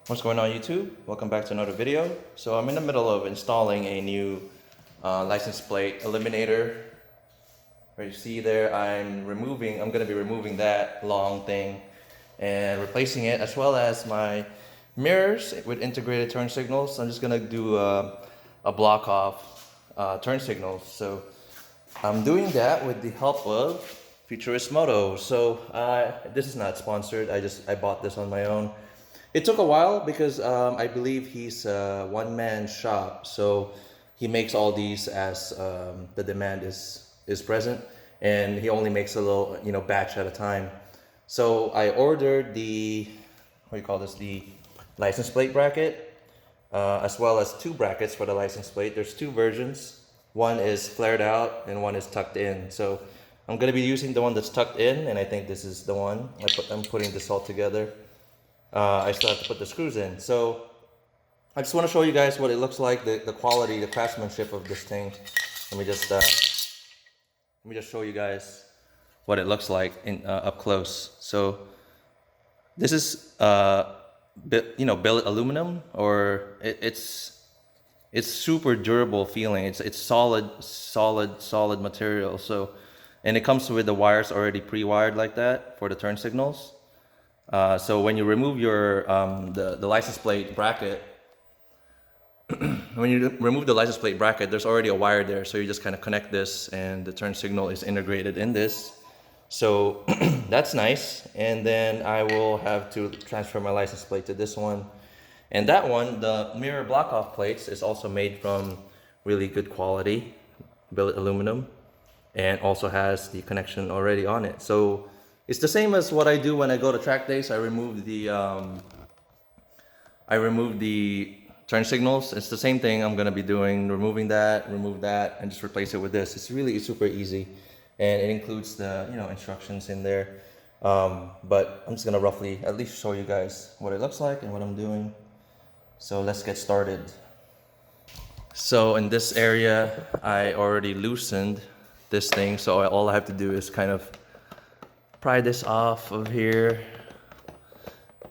What's going on, YouTube? Welcome back to another video. So I'm in the middle of installing a new license plate eliminator. Where you see there, I'm going to be removing that long thing and replacing it, as well as my mirrors with integrated turn signals. I'm just going to do a block off turn signals. So I'm doing that with the help of Futurismoto. So this is not sponsored. I bought this on my own. It took a while because I believe he's a one-man shop, so he makes all these as the demand is present, and he only makes a little batch at a time. So I ordered the the license plate bracket, as well as two brackets for the license plate. There's two versions. One is flared out and one is tucked in. So I'm gonna be using the one that's tucked in, and I think this is the one. I'm putting this all together. I still have to put the screws in. So I just want to show you guys what it looks like, the quality, the craftsmanship of this thing. Let me just show you guys what it looks like up close. So this is billet aluminum, or it's super durable feeling. It's solid material. So, and it comes with the wires already pre-wired like that for the turn signals. So when you remove your the license plate bracket, there's already a wire there. So you just kind of connect this, and the turn signal is integrated in this. So that's nice. And then I will have to transfer my license plate to this one. And that one, the mirror block off plates, is also made from really good quality billet aluminum, and also has the connection already on it. So it's the same as what I do when I go to track days. I remove the turn signals. It's the same thing I'm gonna be doing, remove that, and just replace it with this. It's really super easy, and it includes the instructions in there. But I'm just gonna roughly at least show you guys what it looks like and what I'm doing. So let's get started. So in this area, I already loosened this thing. So all I have to do is kind of pry this off of here.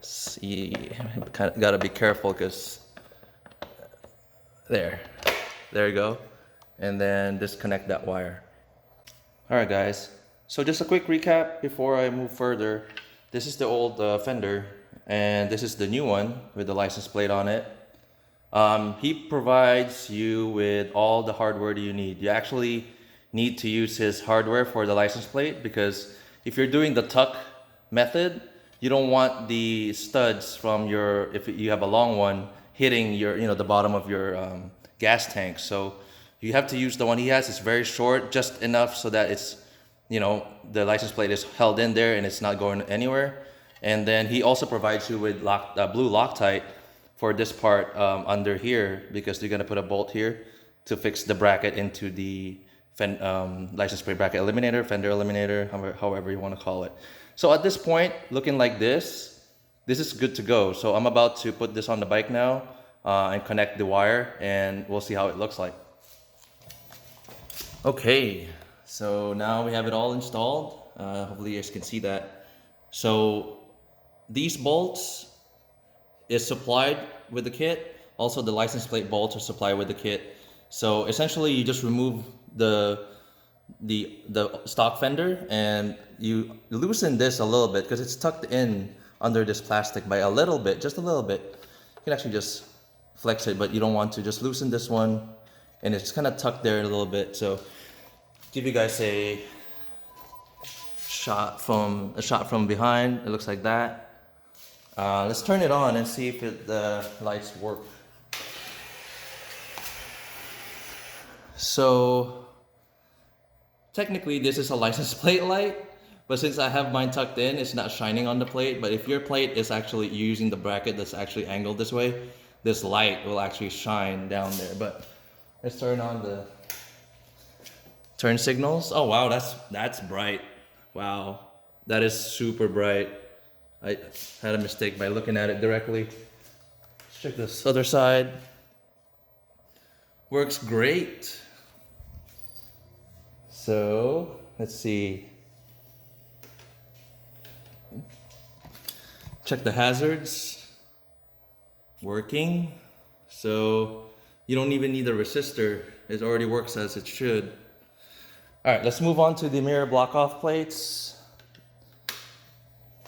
See, kind of gotta be careful because there you go, and then disconnect that wire. All right, guys. So just a quick recap before I move further. This is the old Fender, and this is the new one with the license plate on it. He provides you with all the hardware that you need. You actually need to use his hardware for the license plate, because if you're doing the tuck method, you don't want the studs from if you have a long one, hitting your the bottom of your gas tank. So you have to use the one he has. It's very short, just enough so that it's the license plate is held in there and it's not going anywhere. And then he also provides you with blue Loctite for this part under here, because you're gonna put a bolt here to fix the bracket into the license plate bracket eliminator, Fender Eliminator, however you want to call it. So at this point, looking like this is good to go. So I'm about to put this on the bike now and connect the wire, and we'll see how it looks like. Okay, so now we have it all installed. Hopefully you guys can see that. So these bolts is supplied with the kit. Also, the license plate bolts are supplied with the kit. So essentially, you just remove the stock fender, and you loosen this a little bit because it's tucked in under this plastic by a little bit, just a little bit. You can actually just flex it, but you don't want to. Just loosen this one, and it's kind of tucked there a little bit. So give you guys a shot from behind. It looks like that. Let's turn it on and see if the lights work. So technically this is a license plate light, but since I have mine tucked in, it's not shining on the plate. But if your plate is actually using the bracket that's actually angled this way, this light will actually shine down there. But let's turn on the turn signals. Oh wow, that's bright. Wow, that is super bright. I had a mistake by looking at it directly. Let's check this other side. Works great. So let's see. Check the hazards. working. So you don't even need a resistor. It already works as it should. All right, let's move on to the mirror block off plates.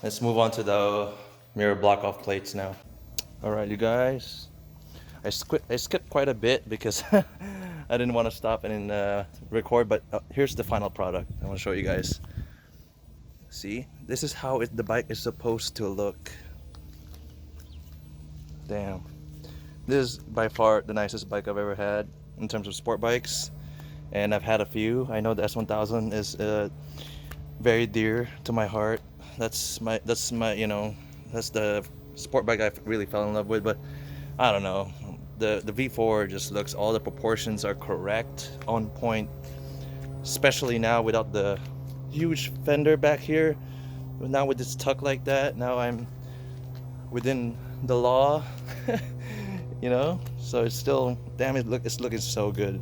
Let's move on to the mirror block off plates now. All right, you guys. I skipped quite a bit because I didn't want to stop and record, but here's the final product. I want to show you guys. See, this is how the bike is supposed to look. Damn. This is by far the nicest bike I've ever had in terms of sport bikes, and I've had a few. I know the S1000 is very dear to my heart. That's my you know, that's the sport bike I really fell in love with. But I don't know, the V4 just looks, all the proportions are correct, on point, especially now without the huge fender back here. Now with this tuck like that, now I'm within the law. You know, so it's still, damn it, look, it's looking so good.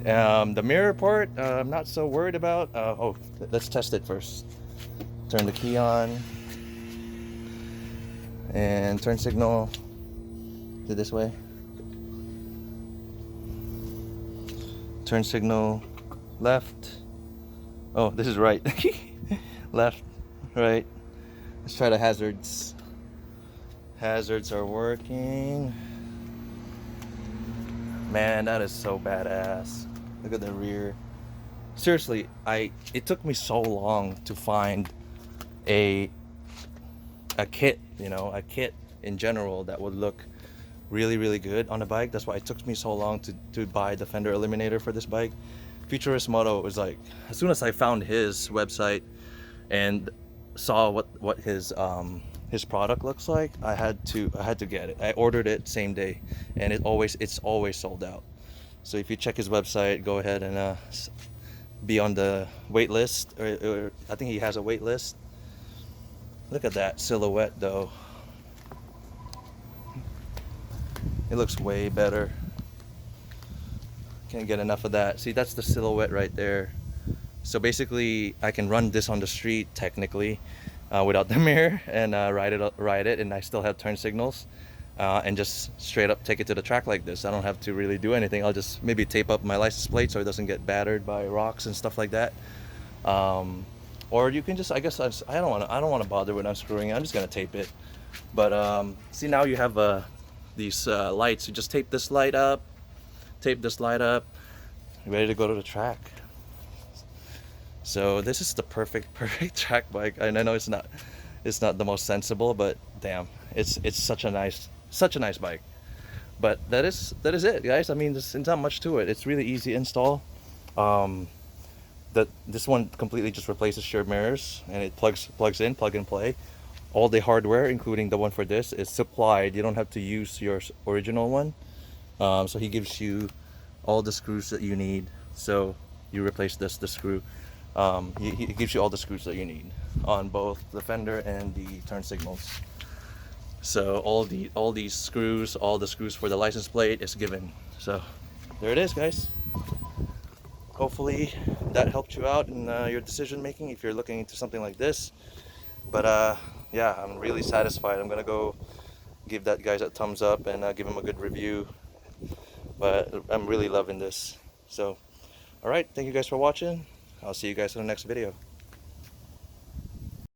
The mirror part, I'm not so worried about. Oh, let's test it first. Turn the key on and turn signal to this way. Turn signal left. Oh, this is right. Left, right. Let's try the hazards. Hazards are working. Man, that is so badass. Look at the rear. Seriously, it took me so long to find a kit, you know, a kit in general that would look really, really good on a bike. That's why it took me so long to buy the Fender Eliminator for this bike. Futurismoto was like, as soon as I found his website and saw what his product looks like, I had to get it. I ordered it same day, and it's always sold out. So if you check his website, go ahead and be on the wait list, or I think he has a wait list. Look at that silhouette though. It looks way better. Can't get enough of that. See, that's the silhouette right there. So basically I can run this on the street technically, without the mirror, and ride it, and I still have turn signals, and just straight up take it to the track like this. I don't have to really do anything. I'll just maybe tape up my license plate so it doesn't get battered by rocks and stuff like that. Or you can just, I guess, I don't want to bother with unscrewing it. I'm just gonna tape it. But see, now you have these lights. You just tape this light up, you're ready to go to the track. So this is the perfect track bike. And I know it's not the most sensible, but damn, it's such a nice bike. But that is it, guys. I mean, there's not much to it. It's really easy install. This one completely just replaces your mirrors, and it plugs in, plug and play. All the hardware, including the one for this, is supplied. You don't have to use your original one. So he gives you all the screws that you need. So you replace the screw. He gives you all the screws that you need on both the fender and the turn signals. So all these screws, all the screws for the license plate is given. So there it is, guys. Hopefully that helped you out in your decision making if you're looking into something like this. But yeah, I'm really satisfied. I'm gonna go give that guy a thumbs up and give him a good review. But I'm really loving this. So, all right, thank you guys for watching. I'll see you guys in the next video.